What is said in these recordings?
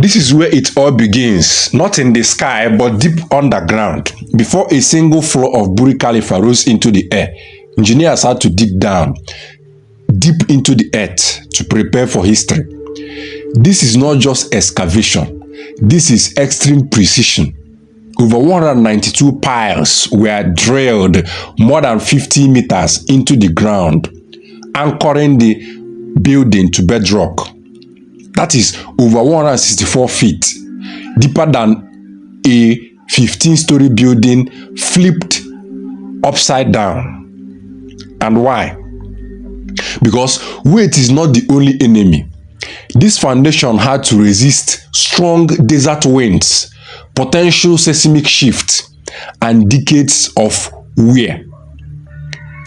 This is where it all begins, not in the sky, but deep underground. Before a single floor of Burj Khalifa rose into the air, engineers had to dig down deep into the earth to prepare for history. This is not just excavation. This is extreme precision. Over 192 piles were drilled more than 50 meters into the ground, anchoring the building to bedrock. That is over 164 feet, deeper than a 15-story building flipped upside down. And why? Because weight is not the only enemy. This foundation had to resist strong desert winds, potential seismic shifts, and decades of wear.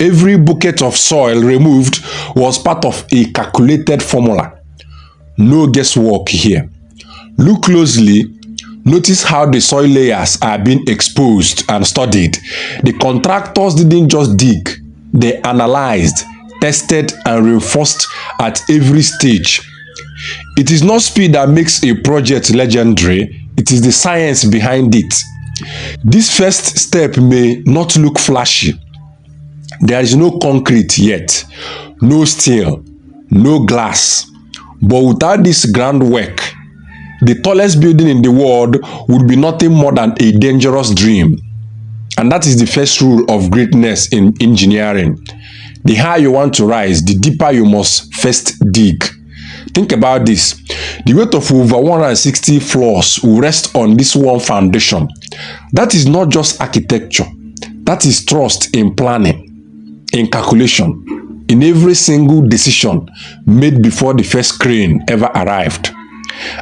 Every bucket of soil removed was part of a calculated formula. No guesswork here. Look closely. Notice how the soil layers are being exposed and studied. The contractors didn't just dig. They analyzed, tested, and reinforced at every stage. It is not speed that makes a project legendary. It is the science behind it. This first step may not look flashy. There is no concrete yet, no steel, no glass. But without this groundwork, the tallest building in the world would be nothing more than a dangerous dream. And that is the first rule of greatness in engineering. The higher you want to rise, the deeper you must first dig. Think about this. The weight of over 160 floors will rest on this one foundation. That is not just architecture. That is trust in planning, in calculation, in every single decision made before the first crane ever arrived.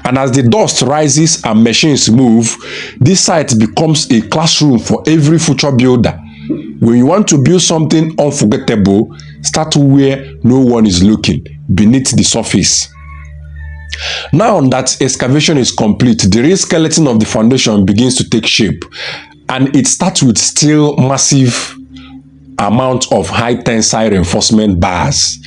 And as the dust rises and machines move, this site becomes a classroom for every future builder. When you want to build something unforgettable, start where no one is looking, beneath the surface. Now that excavation is complete, the real skeleton of the foundation begins to take shape, and it starts with still massive amount of high tensile reinforcement bars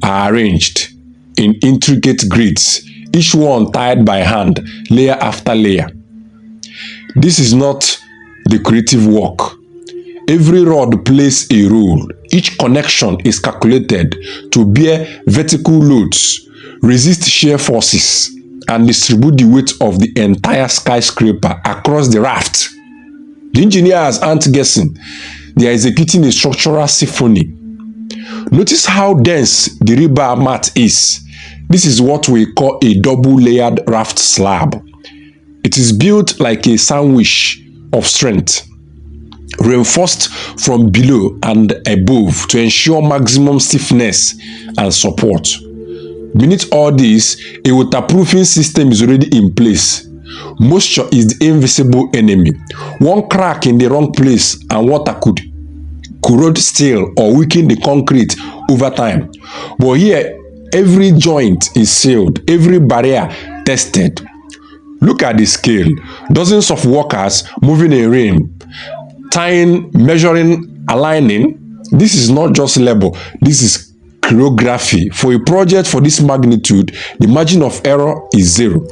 are arranged in intricate grids, each one tied by hand, layer after layer. This is not decorative work. Every rod plays a role. Each connection is calculated to bear vertical loads, resist shear forces, and distribute the weight of the entire skyscraper across the raft. The engineers aren't guessing. They are executing a structural symphony. Notice how dense the rebar mat is. This is what we call a double-layered raft slab. It is built like a sandwich of strength, reinforced from below and above to ensure maximum stiffness and support. Beneath all this, a waterproofing system is already in place. Moisture is the invisible enemy. One crack in the wrong place and water could corrode steel or weaken the concrete over time. But here, every joint is sealed, every barrier tested. Look at the scale. Dozens of workers moving a ring, tying, measuring, aligning. This is not just labor. This is choreography. For a project for this magnitude, the margin of error is zero.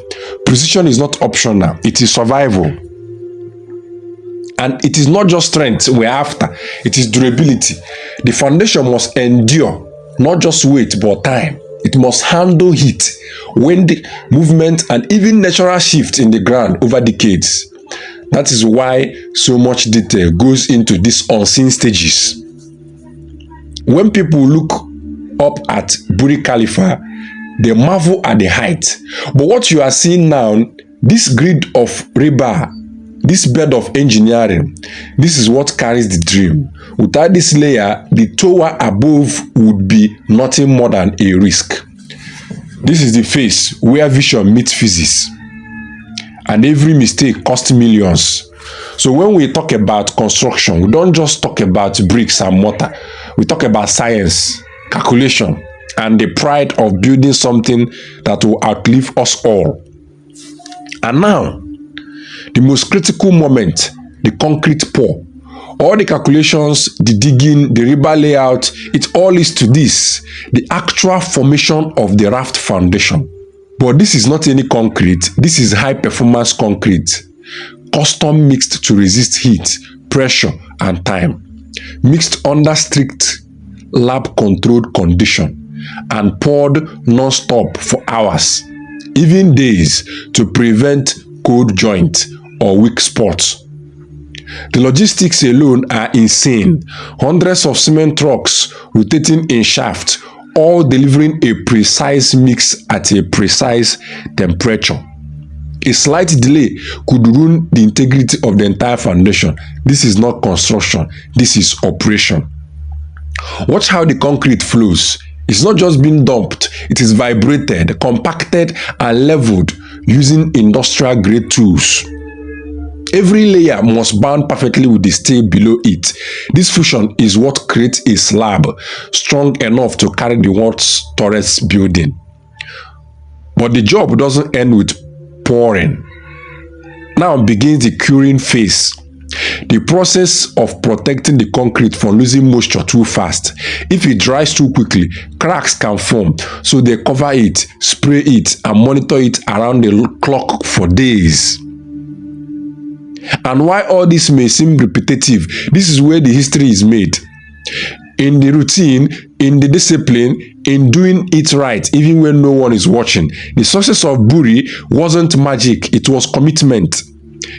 Precision is not optional. It is survival. And it is not just strength we're after. It is durability. The foundation must endure, not just weight, but time. It must handle heat, wind, movement, and even natural shifts in the ground over decades. That is why so much detail goes into these unseen stages. When people look up at Burj Khalifa, they marvel at the height. But what you are seeing now, this grid of rebar, this bed of engineering, this is what carries the dream. Without this layer, the tower above would be nothing more than a risk. This is the phase where vision meets physics. And every mistake costs millions. So when we talk about construction, we don't just talk about bricks and mortar. We talk about science, calculation, and the pride of building something that will outlive us all. And now, the most critical moment, the concrete pour. All the calculations, the digging, the rebar layout, it all leads to this, the actual formation of the raft foundation. But this is not any concrete. This is high performance concrete, custom mixed to resist heat, pressure, and time. Mixed under strict lab controlled condition and poured non-stop for hours, even days, to prevent cold joint or weak spots. The logistics alone are insane. Hundreds of cement trucks rotating in shaft, all delivering a precise mix at a precise temperature. A slight delay could ruin the integrity of the entire foundation. This is not construction, this is operation. Watch how the concrete flows. It's not just being dumped, it is vibrated, compacted, and leveled using industrial grade tools. Every layer must bond perfectly with the steel below it. This fusion is what creates a slab strong enough to carry the world's tallest building. But the job doesn't end with pouring. Now begins the curing phase. The process of protecting the concrete from losing moisture too fast. If it dries too quickly, cracks can form, so they cover it, spray it, and monitor it around the clock for days. And while all this may seem repetitive, this is where the history is made. In the routine, in the discipline, in doing it right, even when no one is watching. The success of Buri wasn't magic, it was commitment.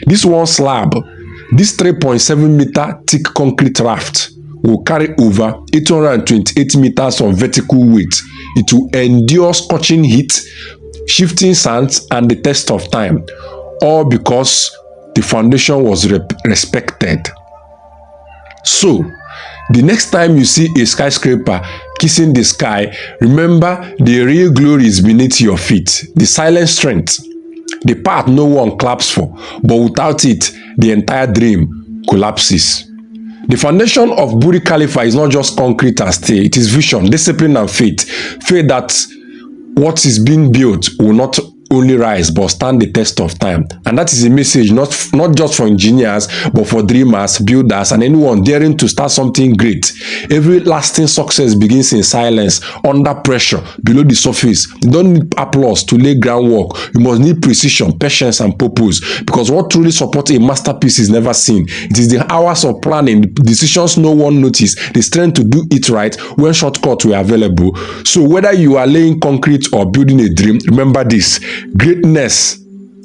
This one slab, this 3.7 meter thick concrete raft, will carry over 828 meters of vertical weight. It will endure scorching heat, shifting sands, and the test of time, all because the foundation was respected. So, the next time you see a skyscraper kissing the sky, remember the real glory is beneath your feet, the silent strength, the part no one claps for, but without it, the entire dream collapses. The foundation of Burj Khalifa is not just concrete and steel, it is vision, discipline, and faith. Faith that what is being built will not only rise but stand the test of time. And that is a message not just for engineers but for dreamers, builders, and anyone daring to start something great. Every lasting success begins in silence, under pressure, below the surface. You don't need applause to lay groundwork. You must need precision, patience, and purpose, because what truly supports a masterpiece is never seen. It is the hours of planning, the decisions no one noticed, the strength to do it right when shortcuts were available. So whether you are laying concrete or building a dream, remember this: greatness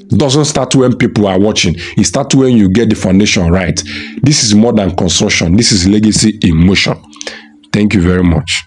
doesn't start when people are watching. It starts when you get the foundation right. This is more than construction. This is legacy in motion. Thank you very much.